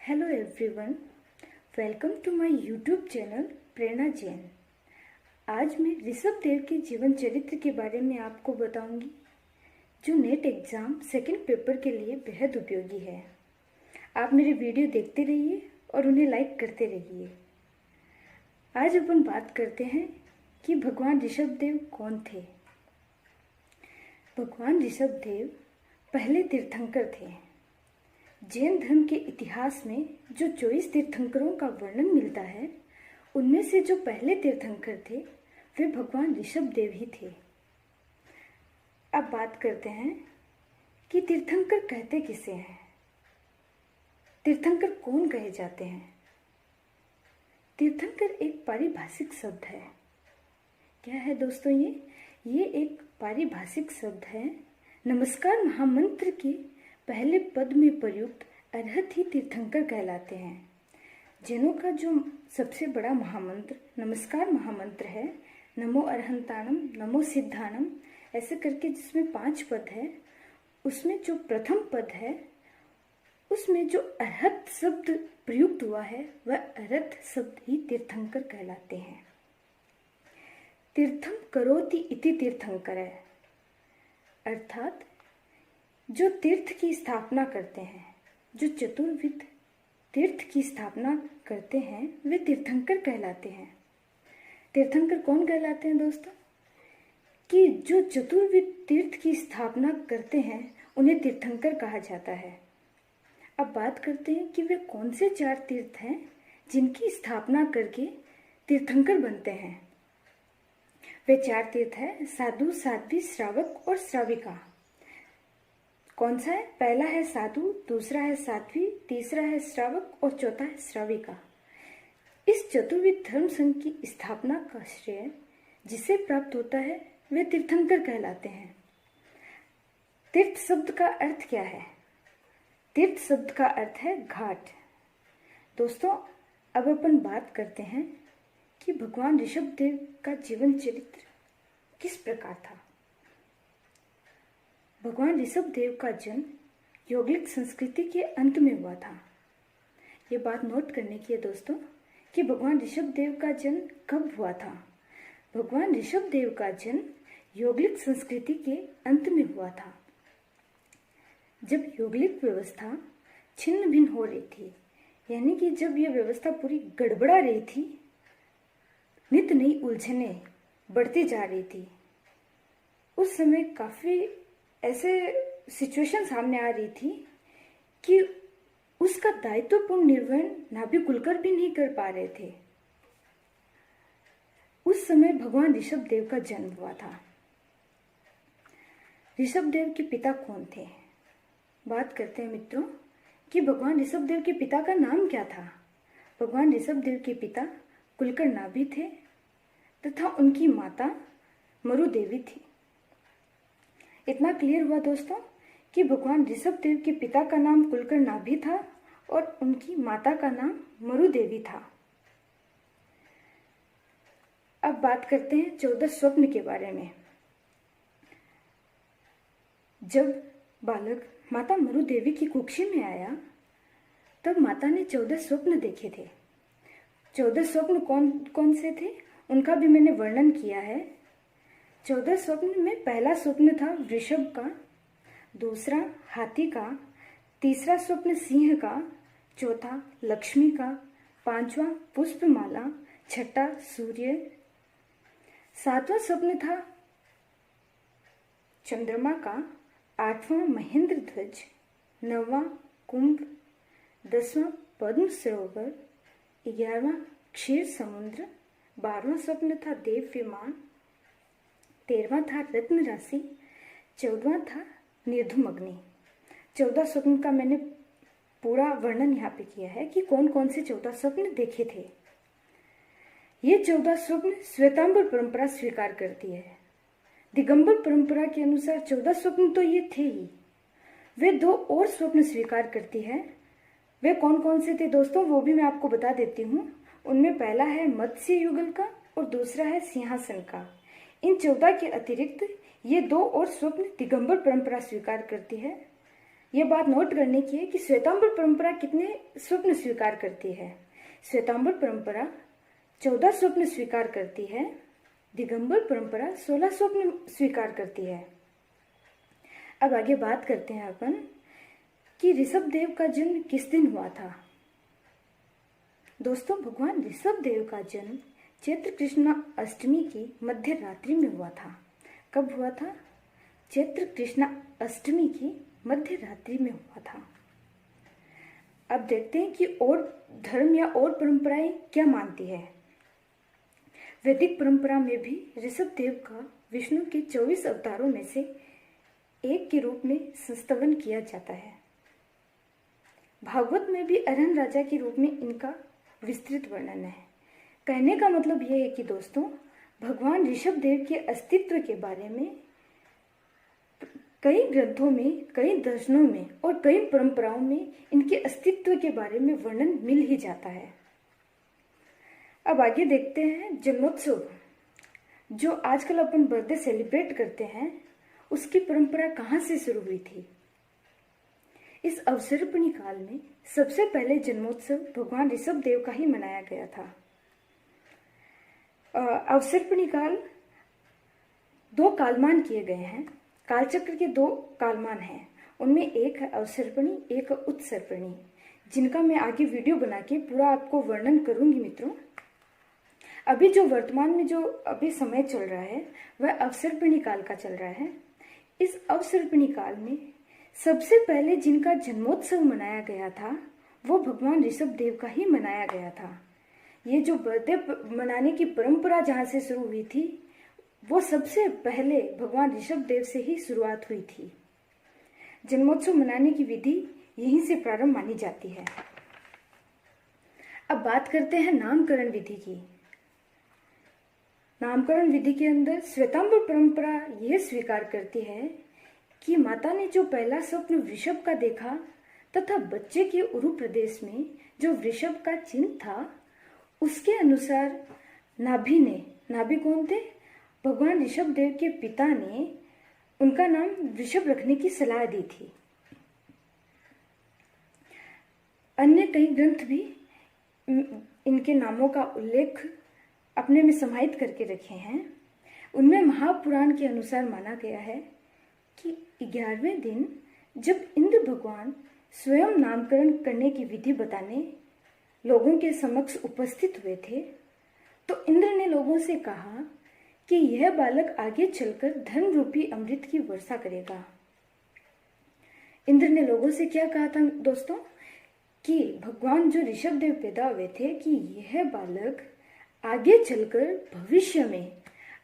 Hello everyone, welcome to my YouTube channel Prerna Jain. आज मैं ऋषभ देव के जीवन चरित्र के बारे में आपको बताऊंगी, जो नेट एग्ज़ाम सेकंड पेपर के लिए बेहद उपयोगी है। आप मेरे वीडियो देखते रहिए और उन्हें लाइक करते रहिए। आज अपन बात करते हैं कि भगवान ऋषभ देव कौन थे। भगवान ऋषभ देव पहले तीर्थंकर थे। जैन धर्म के इतिहास में जो 24 तीर्थंकरों का वर्णन मिलता है, उनमें से जो पहले तीर्थंकर थे वे भगवान ऋषभ देव ही थे। अब बात करते हैं कि तीर्थंकर कहते किसे हैं। तीर्थंकर कौन कहे जाते हैं। तीर्थंकर एक पारिभाषिक शब्द है। क्या है दोस्तों ये एक पारिभाषिक शब्द है। नमस्कार महामंत्र के पहले पद में प्रयुक्त अरहत ही तीर्थंकर कहलाते हैं। जैनों का जो सबसे बड़ा महामंत्र नमस्कार महामंत्र है, नमो अरहंताणम नमो सिद्धाणम, ऐसे करके जिसमें 5 पद है, उसमें जो प्रथम पद है उसमें जो अरहत शब्द प्रयुक्त हुआ है वह अरहत शब्द ही तीर्थंकर कहलाते हैं। तीर्थम करोति इति तीर्थंकर है, अर्थात जो तीर्थ की स्थापना करते हैं, जो चतुर्विध तीर्थ की स्थापना करते हैं, वे तीर्थंकर कहलाते हैं। तीर्थंकर कौन कहलाते हैं दोस्तों? कि जो चतुर्विध तीर्थ की स्थापना करते हैं उन्हें तीर्थंकर कहा जाता है। अब बात करते हैं कि वे कौन से 4 तीर्थ हैं जिनकी स्थापना करके तीर्थंकर बनते हैं। वे 4 तीर्थ हैं साधु, साध्वी, श्रावक और श्राविका। कौन सा है? पहला है साधु, दूसरा है साध्वी, तीसरा है श्रावक और चौथा है श्राविका। इस चतुर्विध धर्म संघ की स्थापना का श्रेय जिसे प्राप्त होता है वे तीर्थंकर कहलाते हैं। तीर्थ शब्द का अर्थ क्या है? तीर्थ शब्द का अर्थ है घाट। दोस्तों, अब अपन बात करते हैं कि भगवान ऋषभ देव का जीवन चरित्र किस प्रकार था। भगवान ऋषभ देव का जन्म यौगिक संस्कृति के अंत में हुआ था। ये बात नोट करने की है दोस्तों कि भगवान ऋषभ देव का जन्म कब हुआ था। भगवान ऋषभ देव का जन्म यौगिक संस्कृति के अंत में हुआ था, जब यौगिक व्यवस्था छिन्न भिन्न हो रही थी, यानी कि जब यह व्यवस्था पूरी गड़बड़ा रही थी, नित नई उलझनें बढ़ती जा रही थी। उस समय काफ़ी ऐसे सिचुएशन सामने आ रही थी कि उसका दायित्वपूर्ण निर्वहन नाभि कुलकर भी नहीं कर पा रहे थे। उस समय भगवान ऋषभ देव का जन्म हुआ था। ऋषभ देव के पिता कौन थे? बात करते हैं मित्रों कि भगवान ऋषभ देव के पिता का नाम क्या था। भगवान ऋषभ देव के पिता कुलकर नाभि थे तथा उनकी माता मरु देवी थी। इतना क्लियर हुआ दोस्तों कि भगवान ऋषभ देव के पिता का नाम कुलकर नाभि था और उनकी माता का नाम मरु देवी था। अब बात करते हैं 14 स्वप्न के बारे में। जब बालक माता मरु देवी की कुक्षी में आया तब माता ने 14 स्वप्न देखे थे। 14 स्वप्न कौन कौन से थे उनका भी मैंने वर्णन किया है। 14 स्वप्न में पहला स्वप्न था वृषभ का, दूसरा हाथी का, तीसरा स्वप्न सिंह का, चौथा लक्ष्मी का, 5वां पुष्पमाला, 6ठा सूर्य, 7वां स्वप्न था चंद्रमा का, 8वां महेंद्र ध्वज, 9वां कुंभ, 10वां पद्म सरोवर, 11वां क्षीर समुद्र, 12वां स्वप्न था देव विमान, 13वां था रत्न राशि, 14वां था निर्धूम अग्नि। 14 स्वप्न का मैंने पूरा वर्णन यहाँ पे किया है कि कौन कौन से 14 स्वप्न देखे थे। ये 14 स्वप्न श्वेतांबर परंपरा स्वीकार करती है। दिगंबर परंपरा के अनुसार 14 स्वप्न तो ये थे ही, वे 2 और स्वप्न स्वीकार करती है। वे कौन कौन से थे दोस्तों, वो भी मैं आपको बता देती हूँ। उनमें पहला है मत्स्य युगल का और दूसरा है सिंहासन का। इन 14 के अतिरिक्त ये 2 और स्वप्न दिगंबर परंपरा स्वीकार करती है। ये बात नोट करने की है कि श्वेतांबर परंपरा कितने स्वप्न स्वीकार करती है। श्वेतांबर परंपरा 14 स्वप्न स्वीकार करती है, दिगंबर परंपरा 16 स्वप्न स्वीकार करती है। अब आगे बात करते हैं अपन कि ऋषभ देव का जन्म किस दिन हुआ था। दोस्तों, भगवान ऋषभ देव का जन्म चैत्र कृष्ण अष्टमी की मध्य रात्रि में हुआ था। कब हुआ था? चैत्र कृष्ण अष्टमी की मध्य रात्रि में हुआ था। अब देखते हैं कि और धर्म या और परंपराएं क्या मानती है। वैदिक परंपरा में भी ऋषभ देव का विष्णु के 24 अवतारों में से एक के रूप में संस्तवन किया जाता है। भागवत में भी अरहन राजा के रूप में इनका विस्तृत वर्णन है। कहने का मतलब यह है कि दोस्तों, भगवान ऋषभ देव के अस्तित्व के बारे में कई ग्रंथों में, कई दर्शनों में और कई परंपराओं में इनके अस्तित्व के बारे में वर्णन मिल ही जाता है। अब आगे देखते हैं जन्मोत्सव, जो आजकल अपन बर्थडे सेलिब्रेट करते हैं, उसकी परंपरा कहाँ से शुरू हुई थी। इस अवसर्पणी काल में सबसे पहले जन्मोत्सव भगवान ऋषभ देव का ही मनाया गया था। अवसर्पणी काल 2 कालमान किए गए हैं। कालचक्र के 2 कालमान हैं, उनमें एक है अवसर्पणी, एक उत्सर्पणी, जिनका मैं आगे वीडियो बना के पूरा आपको वर्णन करूंगी मित्रों। अभी जो वर्तमान में जो अभी समय चल रहा है वह अवसर्पणी काल का चल रहा है। इस अवसर्पणी काल में सबसे पहले जिनका जन्मोत्सव मनाया गया था वो भगवान ऋषभ देव का ही मनाया गया था। ये जो बर्थडे मनाने की परंपरा जहाँ से शुरू हुई थी वो सबसे पहले भगवान ऋषभ देव से ही शुरुआत हुई थी। जन्मोत्सव मनाने की विधि यहीं से प्रारंभ मानी जाती है। अब बात करते हैं नामकरण विधि की। नामकरण विधि के अंदर श्वेतांबर परंपरा यह स्वीकार करती है कि माता ने जो पहला स्वप्न वृषभ का देखा तथा बच्चे के उरु प्रदेश में जो वृषभ का चिन्ह था, उसके अनुसार नाभि कौन थे? भगवान ऋषभ देव के पिता ने उनका नाम वृषभ रखने की सलाह दी थी। अन्य कई ग्रंथ भी इनके नामों का उल्लेख अपने में समाहित करके रखे हैं। उनमें महापुराण के अनुसार माना गया है कि 11वें दिन जब इंद्र भगवान स्वयं नामकरण करने की विधि बताने लोगों के समक्ष उपस्थित हुए थे, तो इंद्र ने लोगों से कहा कि यह बालक आगे चलकर धर्म रूपी अमृत की वर्षा करेगा। इंद्र ने लोगों से क्या कहा था दोस्तों? कि भगवान जो ऋषभ देव पैदा हुए थे कि यह बालक आगे चलकर भविष्य में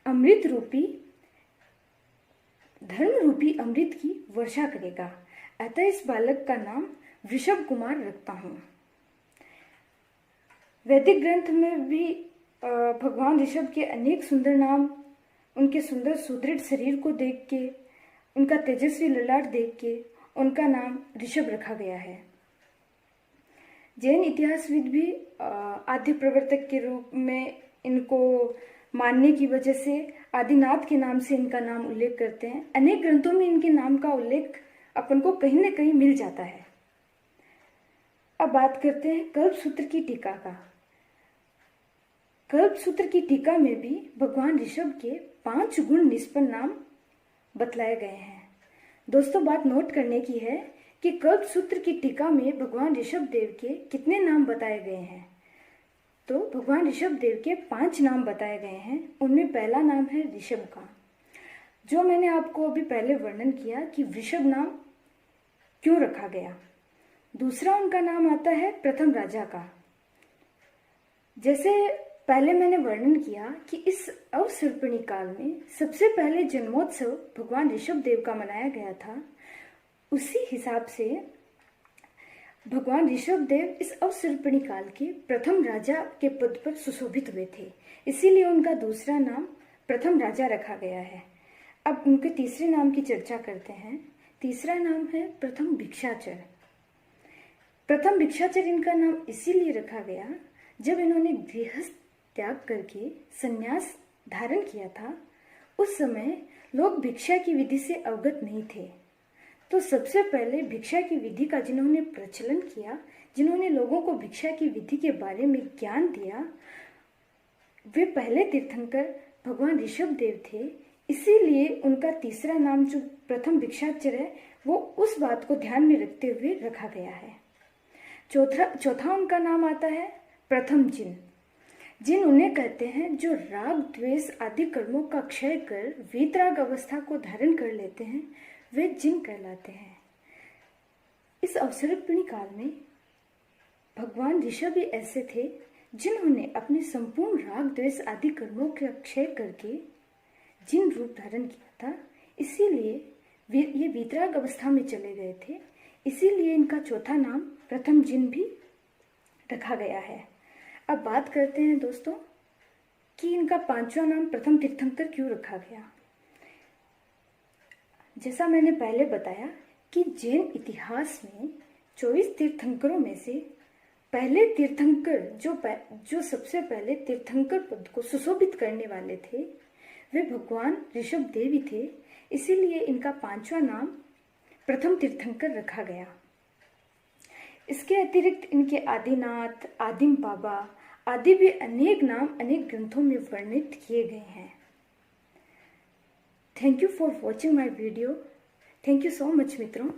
अमृत रूपी, धर्म रूपी अमृत की वर्षा करेगा, अतः इस बालक का नाम वृषभ कुमार रखता हूं। वैदिक ग्रंथ में भी भगवान ऋषभ के अनेक सुंदर नाम, उनके सुंदर सुदृढ़ शरीर को देख के, उनका तेजस्वी ललाट देख के उनका नाम ऋषभ रखा गया है। जैन इतिहासविद भी आद्य प्रवर्तक के रूप में इनको मानने की वजह से आदिनाथ के नाम से इनका नाम उल्लेख करते हैं। अनेक ग्रंथों में इनके नाम का उल्लेख अपन को कहीं न कहीं मिल जाता है। अब बात करते हैं कल्पसूत्र की टीका का। कल्पसूत्र की टीका में भी भगवान ऋषभ के 5 गुण निष्पन्न नाम बतलाए गए हैं। दोस्तों, बात नोट करने की है कि कल्पसूत्र की टीका में भगवान ऋषभ देव के कितने नाम बताए गए हैं। तो भगवान ऋषभ देव के 5 नाम बताए गए हैं। उनमें पहला नाम है ऋषभ का, जो मैंने आपको अभी पहले वर्णन किया कि वृषभ नाम क्यों रखा गया। दूसरा उनका नाम आता है प्रथम राजा का। जैसे पहले मैंने वर्णन किया कि इस अवसर्पणी काल में सबसे पहले जन्मोत्सव भगवान ऋषभ देव का मनाया गया था, उसी हिसाब से भगवान ऋषभ देव इस अवसर्पणी काल के प्रथम राजा के पद पर सुशोभित हुए थे, इसीलिए उनका दूसरा नाम प्रथम राजा रखा गया है। अब उनके तीसरे नाम की चर्चा करते हैं। तीसरा नाम है प्रथम भिक्षाचर। प्रथम भिक्षाचर इनका नाम इसीलिए रखा गया, जब इन्होंने गृहस्थ त्याग करके संन्यास धारण किया था, उस समय लोग भिक्षा की विधि से अवगत नहीं थे, तो सबसे पहले भिक्षा की विधि का जिन्होंने प्रचलन किया, जिन्होंने लोगों को भिक्षा की विधि के बारे में ज्ञान दिया, वे पहले तीर्थंकर भगवान ऋषभ देव थे। इसीलिए उनका तीसरा नाम जो प्रथम भिक्षाचर्य है वो उस बात को ध्यान में रखते हुए रखा गया है। चौथा उनका नाम आता है प्रथम जिन। जिन उन्हें कहते हैं जो राग द्वेष आदि कर्मों का क्षय कर वीतराग अवस्था को धारण कर लेते हैं, वे जिन कहलाते हैं। इस अवसर्पिणी काल में भगवान ऋषभ भी ऐसे थे जिन्होंने अपने संपूर्ण राग द्वेष आदि कर्मों का क्षय करके जिन रूप धारण किया था। इसीलिए ये वीतराग अवस्था में चले गए थे। इसीलिए इनका चौथा नाम प्रथम जिन भी रखा गया है। अब बात करते हैं दोस्तों कि इनका पांचवा नाम प्रथम तीर्थंकर क्यों रखा गया। जैसा मैंने पहले बताया कि जैन इतिहास में 24 तीर्थंकरों में से पहले तीर्थंकर जो सबसे पहले तीर्थंकर पद को सुशोभित करने वाले थे वे भगवान ऋषभ देव ही थे। इसीलिए इनका पांचवा नाम प्रथम तीर्थंकर रखा गया। इसके अतिरिक्त इनके आदिनाथ, आदिम बाबा आदि भी अनेक नाम अनेक ग्रंथों में वर्णित किए गए हैं। Thank you for watching my video. Thank you so much मित्रों।